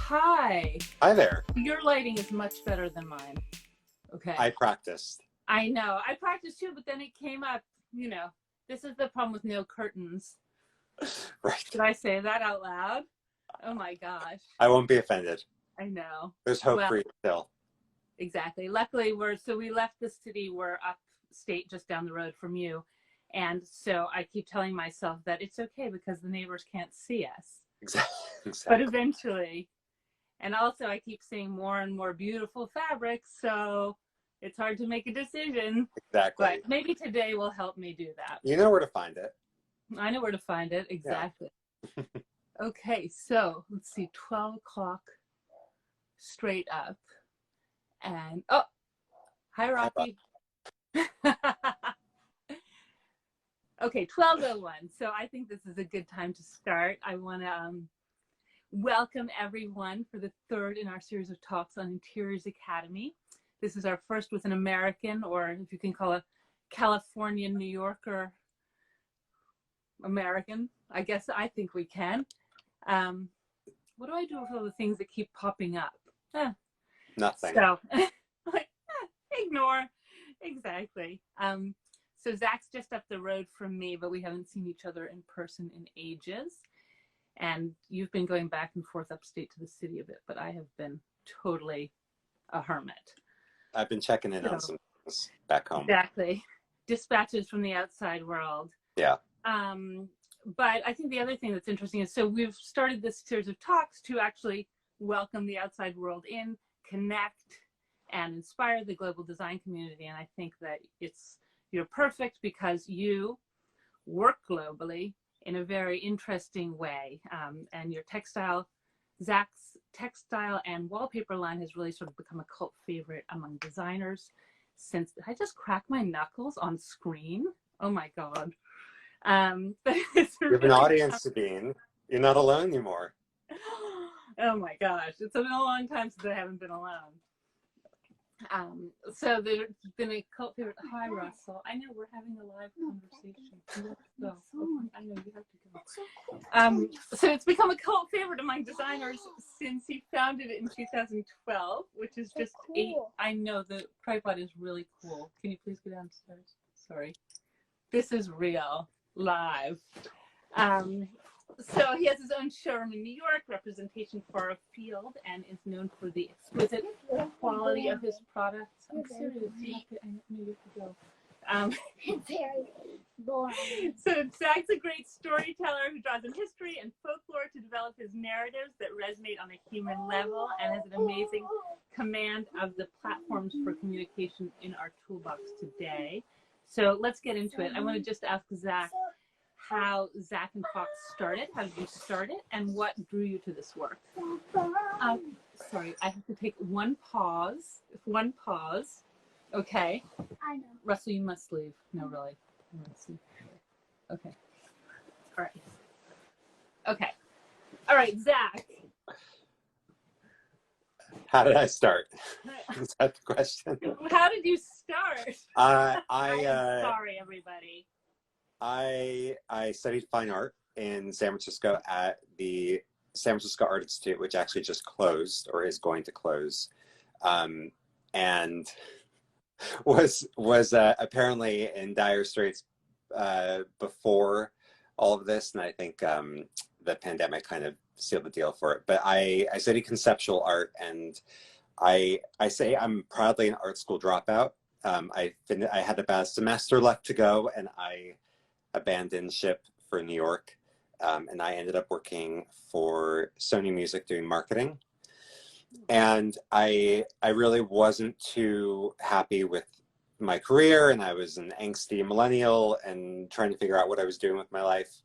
Hi. Hi there. Your lighting is much better than mine. Okay. I practiced. I know. I practiced too, but then it came up, this is the problem with no curtains. Right. Did I say that out loud? Oh my gosh. I won't be offended. I know. There's hope for you still. Exactly. Luckily, we left the city. We're upstate just down the road from you. And so I keep telling myself that it's okay because the neighbors can't see us. Exactly. But eventually, and also I keep seeing more and more beautiful fabrics, so it's hard to make a decision. Exactly. But maybe today will help me do that. You know where to find it. I know where to find it, exactly. Yeah. Okay, so let's see, 12 o'clock straight up. And, oh, hi, Rocky. Okay, 12:01. So I think this is a good time to start. I want to welcome everyone for the third in our series of talks on Interiors Academy. This is our first with an American, or if you can call a Californian, New Yorker American. I guess I think we can. What do I do with all the things that keep popping up? Nothing. So, ignore. Exactly. So Zak's just up the road from me, but we haven't seen each other in person in ages. And you've been going back and forth upstate to the city a bit, but I have been totally a hermit. I've been checking in on some things back home. Exactly. Dispatches from the outside world. Yeah. But I think the other thing that's interesting is, so we've started this series of talks to actually welcome the outside world in, connect, and inspire the global design community. And I think that you're perfect because you work globally in a very interesting way. And your Zak's textile and wallpaper line has really sort of become a cult favorite among designers since, did I just crack my knuckles on screen? Oh my God. But it's You have an audience, Sabine. You're not alone anymore. Oh my gosh. It's been a long time since I haven't been alone. So there's been a cult favorite. Hi, Russell. I know we're having a live conversation. So I know you have to go. So it's become a cult favorite among designers since he founded it in 2012, which is just I know the tripod is really cool. Can you please go downstairs? Sorry. This is real, live. So he has his own showroom in New York, representation for a field, and is known for the exquisite quality of his products. I'm serious. I know you have to go. Very boring. So Zak's a great storyteller who draws on history and folklore to develop his narratives that resonate on a human level, and has an amazing command of the platforms for communication in our toolbox today. So let's get into it. I want to just ask Zak how ZAK+FOX started. How did you start it, and what drew you to this work? Sorry, I have to take one pause. One pause. Okay. I know. Russell, you must leave. No, really. Okay. All right. Okay. All right, Zak. How did I start? Is that the question? How did you start? I'm sorry, everybody. I studied fine art in San Francisco at the San Francisco Art Institute, which actually just closed or is going to close, and was apparently in dire straits before all of this, and I think the pandemic kind of sealed the deal for it. But I studied conceptual art, and I say I'm proudly an art school dropout. I had about a semester left to go, and I abandoned ship for New York, and I ended up working for Sony Music doing marketing. And I really wasn't too happy with my career, and I was an angsty millennial and trying to figure out what I was doing with my life.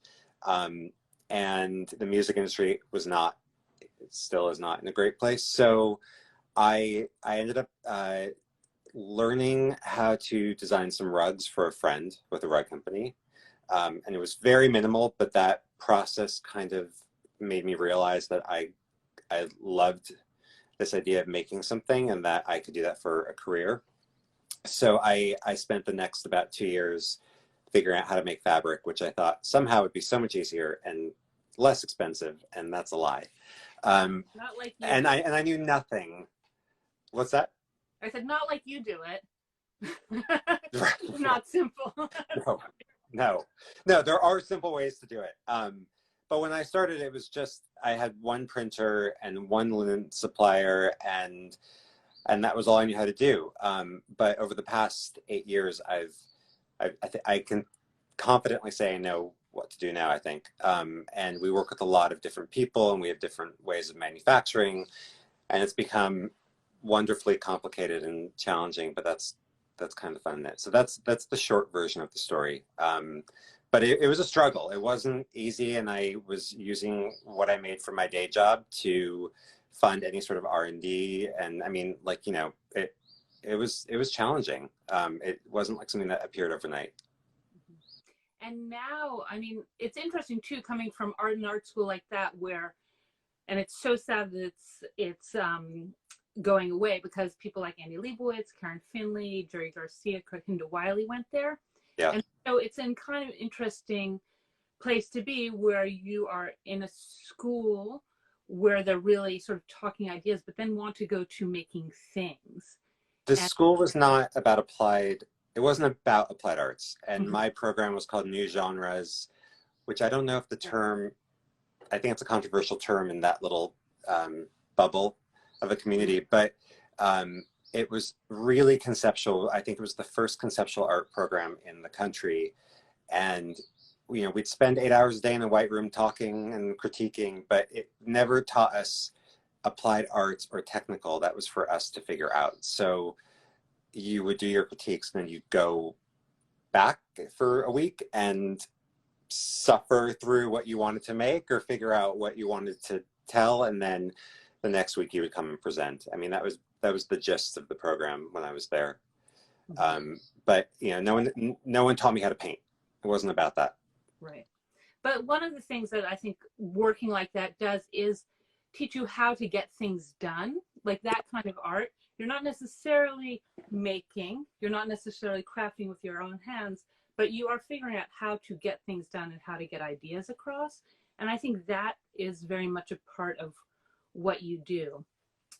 And the music industry was not, it still is not in a great place. So I ended up learning how to design some rugs for a friend with a rug company. And it was very minimal, but that process kind of made me realize that I loved this idea of making something, and that I could do that for a career. So I spent the next about 2 years figuring out how to make fabric, which I thought somehow would be so much easier and less expensive, and that's a lie. Not like you. And I knew nothing. What's that? I said, not like you do it. Not simple. No, there are simple ways to do it. But when I started, it was just, I had one printer and one linen supplier, and that was all I knew how to do. But over the past 8 years, I can confidently say I know what to do now, I think. And we work with a lot of different people, and we have different ways of manufacturing, and it's become wonderfully complicated and challenging, but that's kind of fun. So that's the short version of the story. But it was a struggle. It wasn't easy, and I was using what I made from my day job to fund any sort of R&D. And I mean, like, you know, it was challenging. It wasn't like something that appeared overnight. And now, I mean, it's interesting too, coming from art school like that, where, and it's so sad that it's going away, because people like Andy Leibovitz, Karen Finley, Jerry Garcia, Krakinda Wiley went there. Yeah. And so it's in kind of interesting place to be, where you are in a school where they're really sort of talking ideas, but then want to go to making things. The school was not about applied, it wasn't about applied arts. And my program was called New Genres, which I don't know if the term, I think it's a controversial term in that little bubble of a community, but it was really conceptual. I think it was the first conceptual art program in the country. And, you know, we'd spend 8 hours a day in the white room talking and critiquing, but it never taught us applied arts or technical. That was for us to figure out. So you would do your critiques, and then you'd go back for a week and suffer through what you wanted to make or figure out what you wanted to tell, and then the next week you would come and present. I mean, that was the gist of the program when I was there. But you know, no one taught me how to paint. It wasn't about that. Right. But one of the things that I think working like that does is teach you how to get things done. Like that kind of art, you're not necessarily making, you're not necessarily crafting with your own hands, but you are figuring out how to get things done and how to get ideas across. And I think that is very much a part of what you do.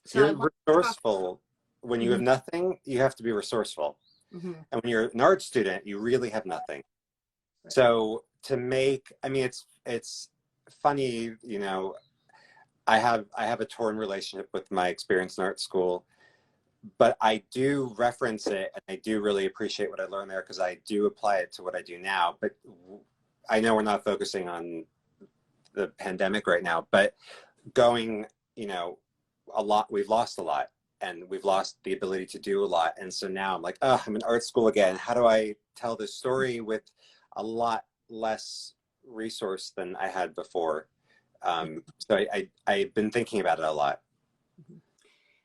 So you're resourceful. When you have nothing, you have to be resourceful. And when you're an art student, you really have nothing. Right. So to make, I mean, it's funny, you know, I have a torn relationship with my experience in art school, but I do reference it, and I do really appreciate what I learned there, because I do apply it to what I do now. But I know we're not focusing on the pandemic right now, but going, you know, we've lost a lot, and we've lost the ability to do a lot. And so now I'm like, oh, I'm in art school again. How do I tell this story with a lot less resource than I had before? So I've been thinking about it a lot.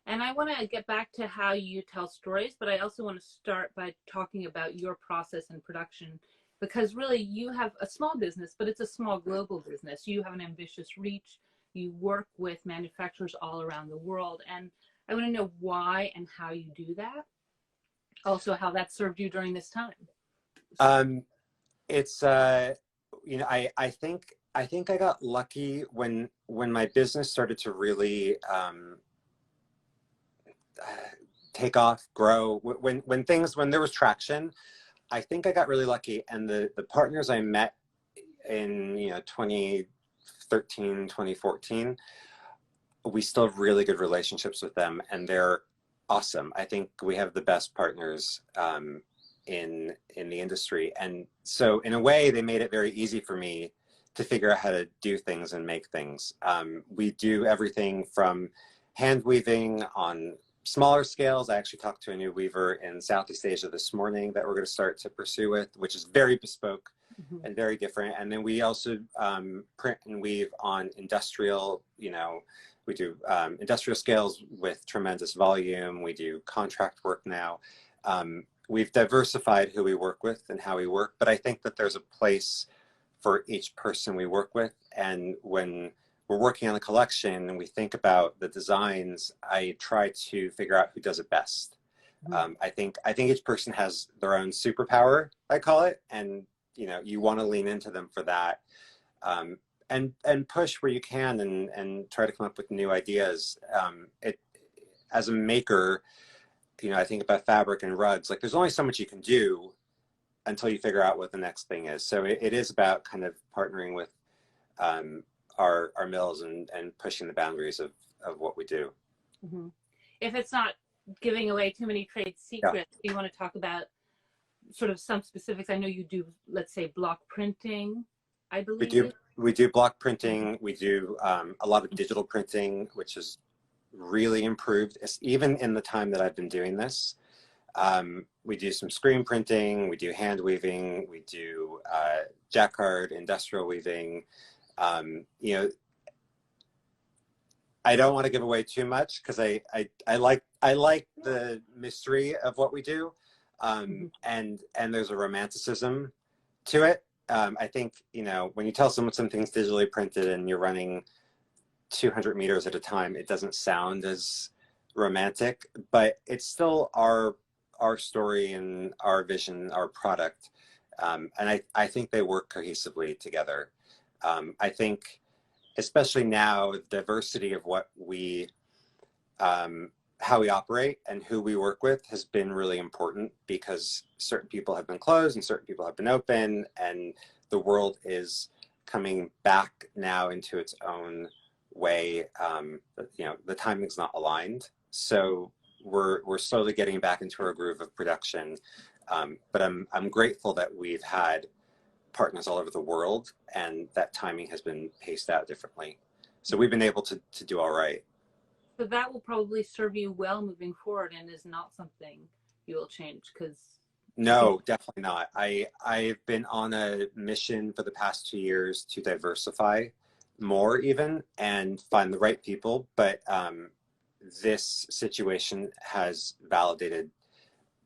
And I want to get back to how you tell stories, but I also want to start by talking about your process and production, because really you have a small business, but it's a small global business. You have an ambitious reach. You work with manufacturers all around the world. And I want to know why and how you do that. Also, how that served you during this time. It's, you know, I think I got lucky when my business started to really take off, grow. When there was traction, I think I got really lucky. And the partners I met in, you know, 2013, 2014, we still have really good relationships with them, and they're awesome. I think we have the best partners in the industry. And so in a way, they made it very easy for me to figure out how to do things and make things. We do everything from hand weaving on smaller scales. I actually talked to a new weaver in Southeast Asia this morning that we're going to start to pursue with, which is very bespoke and very different. And then we also print and weave on industrial, you know, we do industrial scales with tremendous volume. We do contract work now. We've diversified who we work with and how we work, but I think that there's a place for each person we work with. And when we're working on a collection and we think about the designs, I try to figure out who does it best. I think each person has their own superpower, I call it, and you know, you want to lean into them for that. and push where you can, and try to come up with new ideas. As a maker, you know, I think about fabric and rugs, like there's only so much you can do until you figure out what the next thing is. So it is about kind of partnering with our mills and pushing the boundaries of what we do. Mm-hmm. If it's not giving away too many trade secrets, do you want to talk about sort of some specifics? I know you do, let's say, block printing, I believe. We do block printing. We do a lot of digital printing, which has really improved, even in the time that I've been doing this. We do some screen printing, we do hand weaving, we do jacquard, industrial weaving. You know, I don't want to give away too much because I like the mystery of what we do, and there's a romanticism to it. I think, you know, when you tell someone something's digitally printed and you're running 200 meters at a time, it doesn't sound as romantic, but it's still our story and our vision, our product, and I think they work cohesively together. I think, especially now, the diversity of what we, how we operate and who we work with has been really important, because certain people have been closed and certain people have been open, and the world is coming back now into its own way. You know, the timing's not aligned, so we're slowly getting back into our groove of production. But I'm grateful that we've had partners all over the world, and that timing has been paced out differently. So we've been able to do all right. So that will probably serve you well moving forward, and is not something you will change, because... No, definitely not. I've been on a mission for the past 2 years to diversify more even and find the right people. But this situation has validated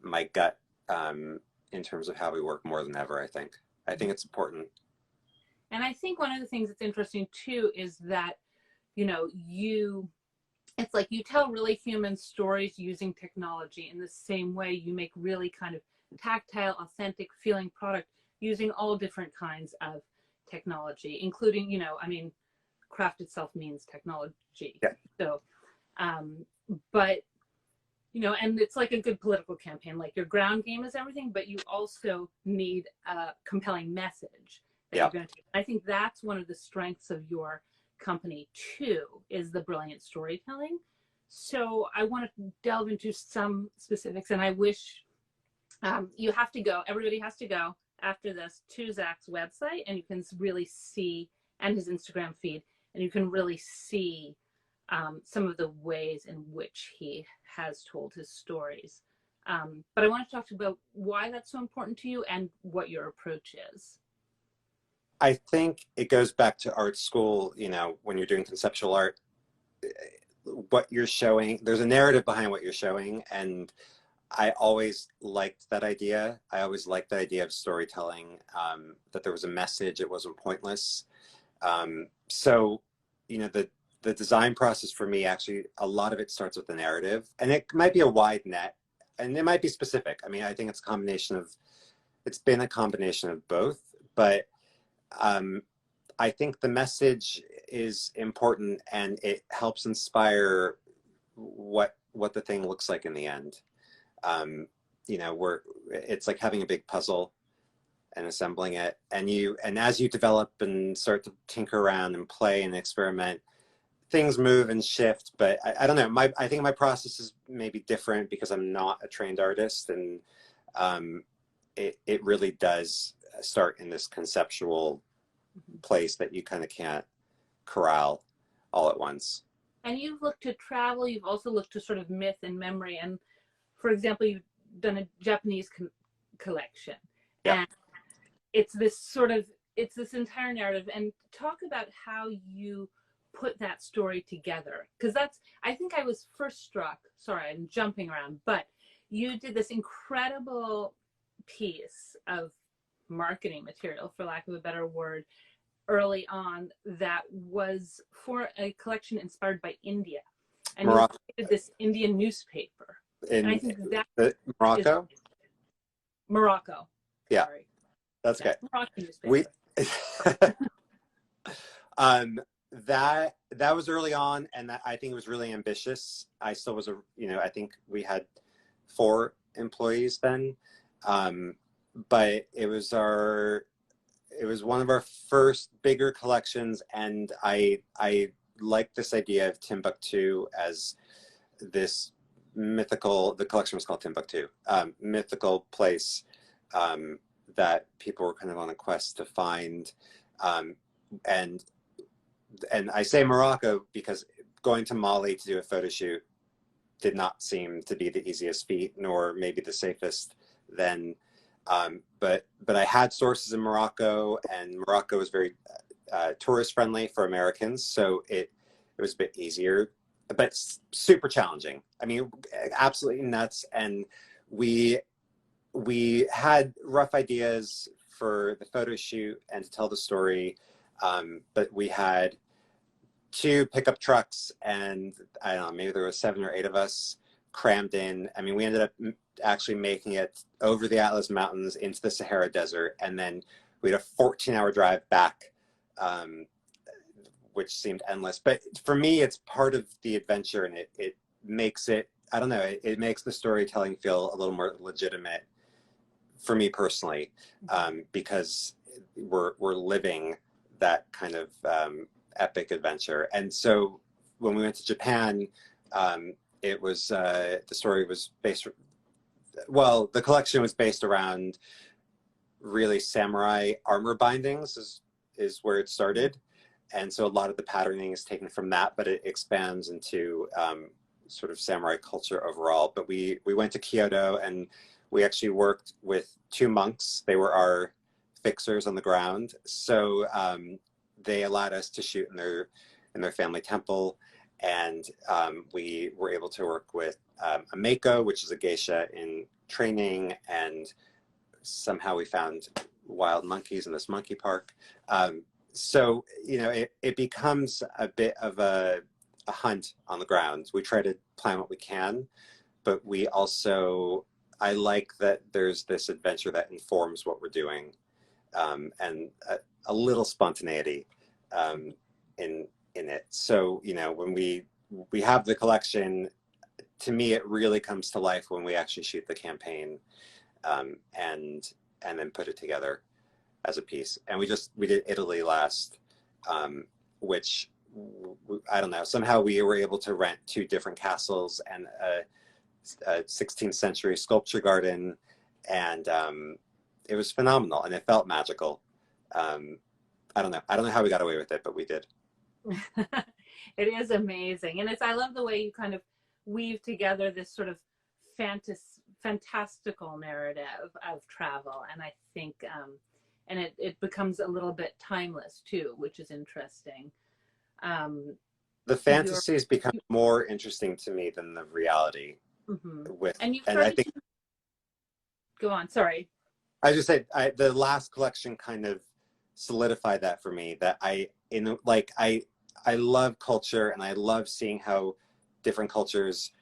my gut in terms of how we work more than ever, I think. I think it's important. And I think one of the things that's interesting too is that, you know, it's like you tell really human stories using technology in the same way you make really kind of tactile, authentic feeling product using all different kinds of technology, including, you know, I mean, craft itself means technology. Yeah. So, but, you know, and it's like a good political campaign, like your ground game is everything, but you also need a compelling message that you're going to take. I think that's one of the strengths of your company too, is the brilliant storytelling. So I want to delve into some specifics, and I wish you have to go, everybody has to go after this to Zak's website, and you can really see, and his Instagram feed, and you can really see some of the ways in which he has told his stories. But I want to talk about why that's so important to you and what your approach is. I think it goes back to art school. You know, when you're doing conceptual art, what you're showing, there's a narrative behind what you're showing, and I always liked that idea. I always liked the idea of storytelling, that there was a message, it wasn't pointless. So, you know, the design process for me, actually, a lot of it starts with the narrative, and it might be a wide net, and it might be specific. I mean, I think it's it's been a combination of both, but I think the message is important, and it helps inspire what the thing looks like in the end. You know, it's like having a big puzzle and assembling it, and as you develop and start to tinker around and play and experiment, things move and shift. But I don't know, I think my process is maybe different because I'm not a trained artist, and it really does start in this conceptual place that you kind of can't corral all at once. And you've looked to travel, you've also looked to sort of myth and memory, and for example, you've done a Japanese collection. Yeah. And it's this entire narrative, and talk about how you put that story together, because I think I was first struck, sorry, I'm jumping around, but you did this incredible piece of marketing material, for lack of a better word, early on, that was for a collection inspired by India, and Morocco. you did this Indian newspaper. And I think that Morocco. Morocco. Yeah, sorry. that's good. Moroccan newspaper. Um, that was early on, and that I think it was really ambitious. I still was I think we had 4 employees then, but it was one of our first bigger collections, and I liked this idea of Timbuktu as this mythical. The collection was called Timbuktu, mythical place that people were kind of on a quest to find, and I say Morocco because going to Mali to do a photo shoot did not seem to be the easiest feat, nor maybe the safest then. But I had sources in Morocco, and Morocco was very tourist friendly for Americans, so it was a bit easier, but super challenging. I mean, absolutely nuts. And we had rough ideas for the photo shoot and to tell the story, but we had 2 pickup trucks, and I don't know, maybe there was 7 or 8 of us crammed in. I mean, we ended up actually making it over the Atlas Mountains into the Sahara Desert, and then we had a 14-hour drive back, which seemed endless. But for me, it's part of the adventure, and it makes it, I don't know, it makes the storytelling feel a little more legitimate for me personally, because we're living that kind of epic adventure. And so when we went to Japan, it was the story was based, well, the collection was based around really samurai armor bindings is where it started. And so a lot of the patterning is taken from that, but it expands into sort of samurai culture overall. But we went to Kyoto, and we actually worked with 2 monks. They were our fixers on the ground. So they allowed us to shoot in their family temple. And we were able to work with a Mako, which is a geisha in training. And somehow we found wild monkeys in this monkey park. So, it becomes a bit of a hunt on the ground. We try to plan what we can, but I like that there's this adventure that informs what we're doing, and a little spontaneity in it. So, when we have the collection, to me, it really comes to life when we actually shoot the campaign, and then put it together as a piece. And we did Italy last, which I don't know, somehow we were able to rent 2 different castles and a 16th century sculpture garden, and it was phenomenal, and it felt magical. I don't know how we got away with it, but we did. It is amazing. And I love the way you kind of weave together this sort of fantastical narrative of travel. And I think, and it becomes a little bit timeless too, which is interesting. The fantasies become more interesting to me than the reality. Mm-hmm. I think, go on, sorry. I just said the last collection kind of solidified that for me, that I love culture, and I love seeing how different cultures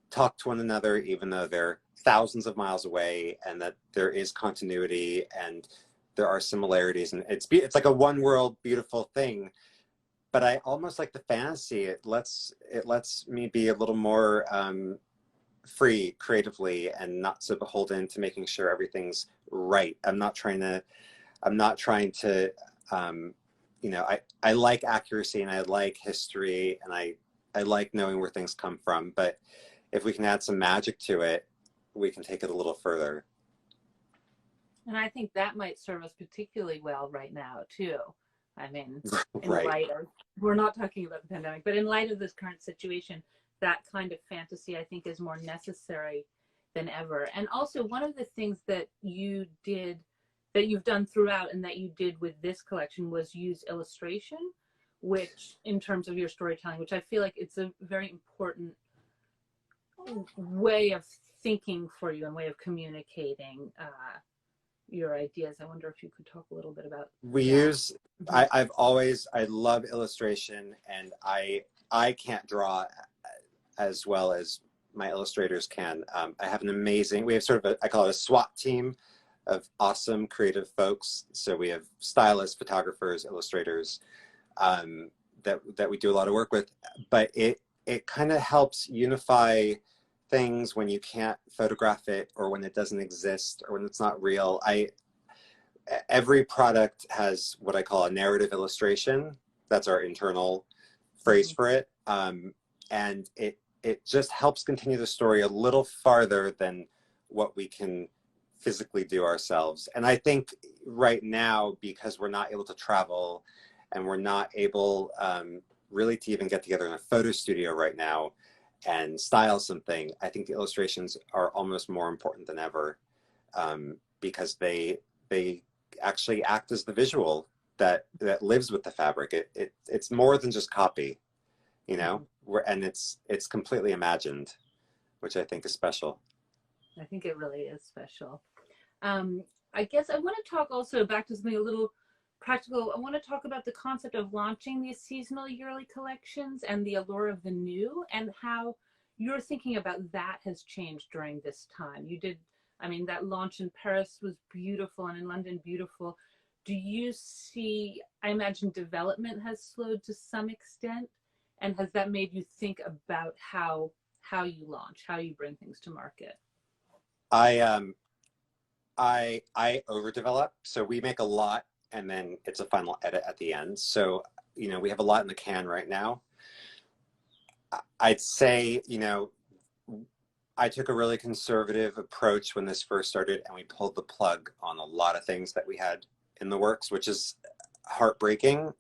talk to one another, even though they're thousands of miles away, and that there is continuity and there are similarities, and it's like a one world beautiful thing. But I almost like the fantasy. It lets me be a little more free creatively, and not so beholden to making sure everything's right. I'm not trying to I like accuracy, and I like history, and I like knowing where things come from. But if we can add some magic to it, we can take it a little further. And I think that might serve us particularly well right now too. I mean, in right. light of, we're not talking about the pandemic, but in light of this current situation, that kind of fantasy, I think, is more necessary than ever. And also, one of the things that you did, that you've done throughout, and that you did with this collection, was use illustration, which, in terms of your storytelling, which I feel like it's a very important way of thinking for you and way of communicating your ideas. I wonder if you could talk a little bit about I love illustration, and I can't draw as well as my illustrators can. I have we have sort of I call it a SWAT team of awesome creative folks. So we have stylists, photographers, illustrators, that we do a lot of work with, but it kind of helps unify things when you can't photograph it, or when it doesn't exist, or when it's not real. Every product has what I call a narrative illustration. That's our internal phrase for it. And it just helps continue the story a little farther than what we can physically do ourselves. And I think right now, because we're not able to travel and we're not able really to even get together in a photo studio right now and style something, I think the illustrations are almost more important than ever, because they actually act as the visual that lives with the fabric. It's more than just copy, you know, and it's completely imagined, which I think is special. I think it really is special. I guess I want to talk also back to something a little practical. I want to talk about the concept of launching these seasonal yearly collections and the allure of the new, and how your thinking about that has changed during this time. You did, I mean, that launch in Paris was beautiful, and in London, beautiful. Do you see, I imagine development has slowed to some extent, and has that made you think about how you launch, how you bring things to market? I overdevelop, so we make a lot and then it's a final edit at the end. So, you know, we have a lot in the can right now. I'd say, you know, I took a really conservative approach when this first started, and we pulled the plug on a lot of things that we had in the works, which is heartbreaking.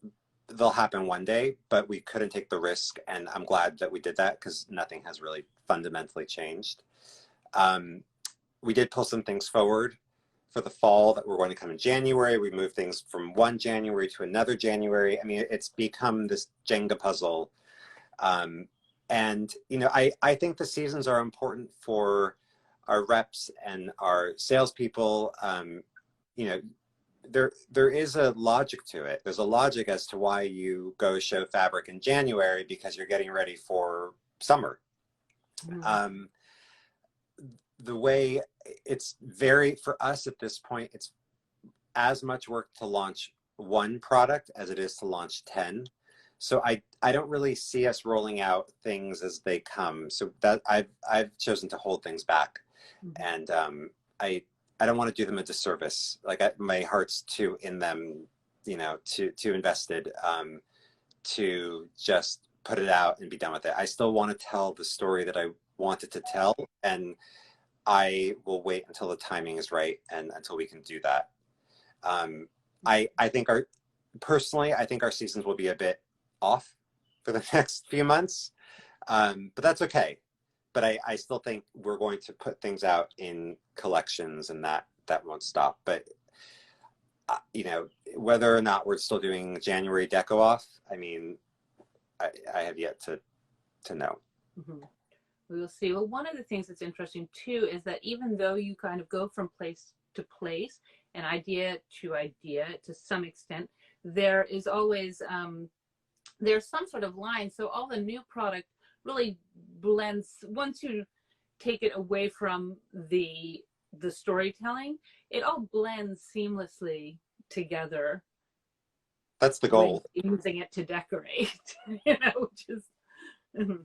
They'll happen one day, but we couldn't take the risk, and I'm glad that we did that, because nothing has really fundamentally changed. We did pull some things forward for the fall that were going to come in January. We moved things from one January to another January. I mean, it's become this Jenga puzzle. And, you know, I think the seasons are important for our reps and our salespeople. You know, there is a logic to it. There's a logic as to why you go show fabric in January, because you're getting ready for summer. The way it's for us at this point, it's as much work to launch one product as it is to launch 10. So I don't really see us rolling out things as they come. So that I've chosen to hold things back. And I don't want to do them a disservice. Like, my heart's too in them, you know, too invested to just put it out and be done with it. I still want to tell the story that I wanted to tell, and I will wait until the timing is right and until we can do that. I think personally, I think our seasons will be a bit off for the next few months, but that's okay. But I still think we're going to put things out in collections, and that won't stop. But you know, whether or not we're still doing January deco off, I mean, I have yet to know. We'll see. Well, one of the things that's interesting too is that even though you kind of go from place to place and idea to some extent, there is always there's some sort of line. So all the new product really blends. Once you take it away from the storytelling, it all blends seamlessly together. That's the goal. Using it to decorate, you know, which is.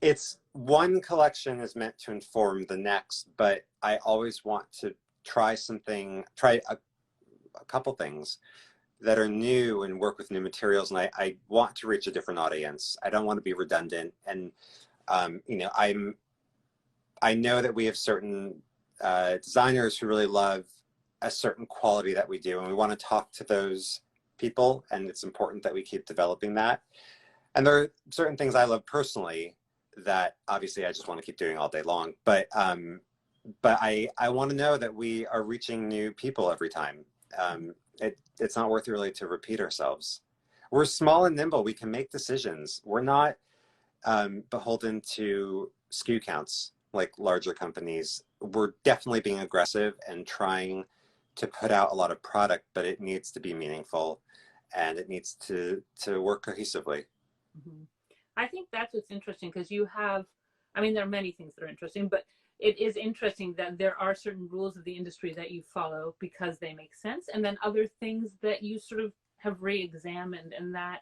It's one collection is meant to inform the next, but I always want to try a couple things that are new and work with new materials. And I want to reach a different audience. I don't want to be redundant. And, you know, I know that we have certain designers who really love a certain quality that we do, and we want to talk to those people, and it's important that we keep developing that. And there are certain things I love personally that obviously I just want to keep doing all day long. But I want to know that we are reaching new people every time. It's not worth it really to repeat ourselves. We're small and nimble. We can make decisions. We're not beholden to SKU counts like larger companies. We're definitely being aggressive and trying to put out a lot of product, but it needs to be meaningful, and it needs to work cohesively. I think that's what's interesting, because you have, I mean, there are many things that are interesting, but it is interesting that there are certain rules of the industry that you follow because they make sense, and then other things that you sort of have re-examined, and that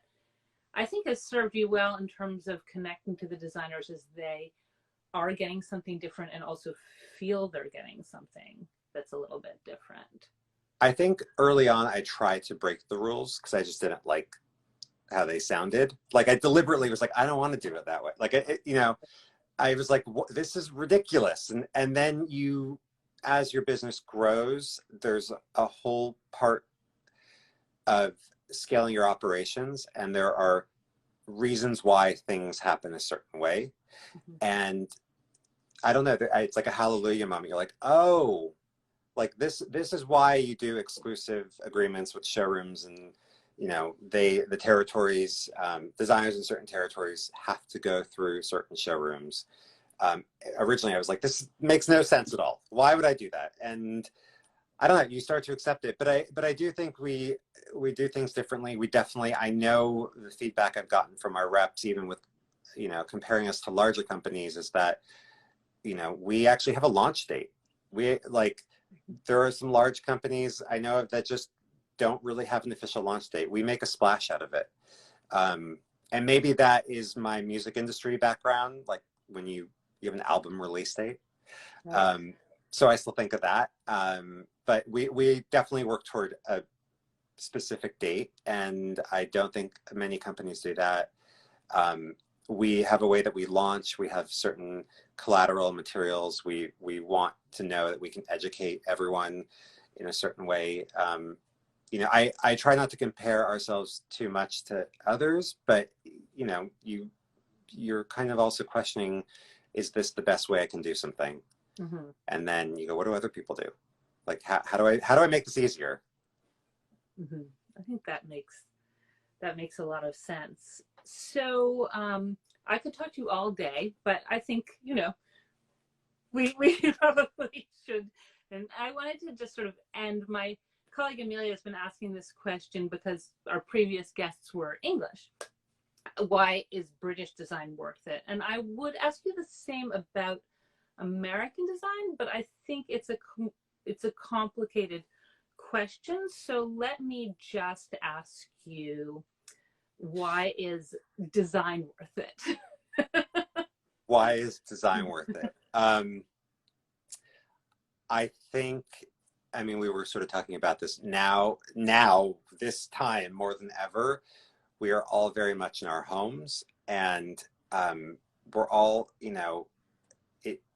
I think has served you well in terms of connecting to the designers as they are getting something different and also feel they're getting something that's a little bit different. I think early on I tried to break the rules because I just didn't like how they sounded. Like I deliberately was like, I don't want to do it that way. Like, you know, I was like, this is ridiculous. And then you, as your business grows, there's a whole part of scaling your operations, and there are reasons why things happen a certain way. Mm-hmm. And I don't know, it's like a hallelujah moment. You're like, oh, like this is why you do exclusive agreements with showrooms, and you know, the territories, designers in certain territories have to go through certain showrooms. Originally I was like, this makes no sense at all. Why would I do that? And I don't know, you start to accept it, but I do think we do things differently. We definitely, I know the feedback I've gotten from our reps, even with, you know, comparing us to larger companies, is that, you know, we actually have a launch date. We like, there are some large companies I know of that just don't really have an official launch date. We make a splash out of it. And maybe that is my music industry background, like when you have an album release date. Right. So I still think of that. But we definitely work toward a specific date, and I don't think many companies do that. We have a way that we launch. We have certain collateral materials. We want to know that we can educate everyone in a certain way. You know, I try not to compare ourselves too much to others, but you know, you're kind of also questioning, is this the best way I can do something? Mm-hmm. And then you go, what do other people do? Like, how do I make this easier? Mm-hmm. I think that makes a lot of sense. So I could talk to you all day, but I think, you know, we probably should. And I wanted to just sort of end. My colleague Amelia has been asking this question because our previous guests were English. Why is British design worth it? And I would ask you the same about American design, but I think it's a complicated question. So let me just ask you, why is design worth it? Why is design worth it? I think, I mean, we were sort of talking about this now, this time more than ever, we are all very much in our homes, and we're all, you know,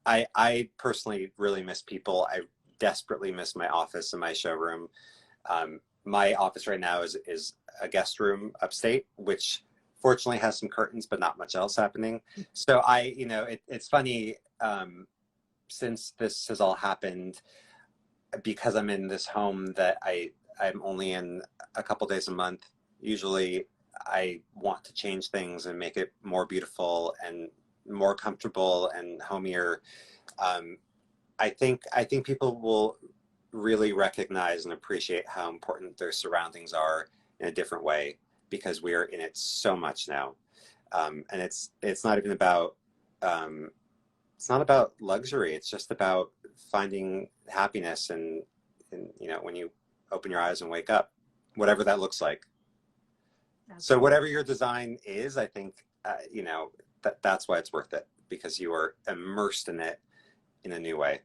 I personally really miss people. I desperately miss my office and my showroom. My office right now is a guest room upstate, which fortunately has some curtains, but not much else happening. So you know, it's funny, since this has all happened, because I'm in this home that I'm only in a couple days a month. Usually I want to change things and make it more beautiful and more comfortable and homier. I think people will really recognize and appreciate how important their surroundings are in a different way, because we are in it so much now. And it's not even about, it's not about luxury. It's just about finding happiness and you know, when you open your eyes and wake up, whatever that looks like. So whatever your design is, I think, you know, that's why it's worth it, because you are immersed in it in a new way.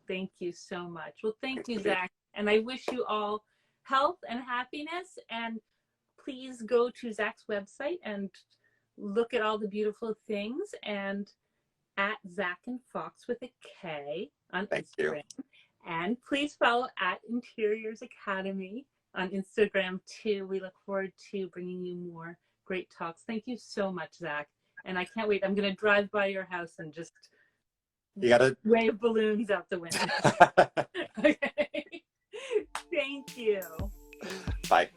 Thank you so much. Well, thank you, Zach. And I wish you all health and happiness. And please go to Zach's website and look at all the beautiful things, and at ZAK+FOX with a K on Thank Instagram. you. And please follow at Interiors Academy on Instagram too. We look forward to bringing you more great talks. Thank you so much, Zach. And I can't wait. I'm going to drive by your house and just wave balloons out the window. Okay. Thank you. Bye.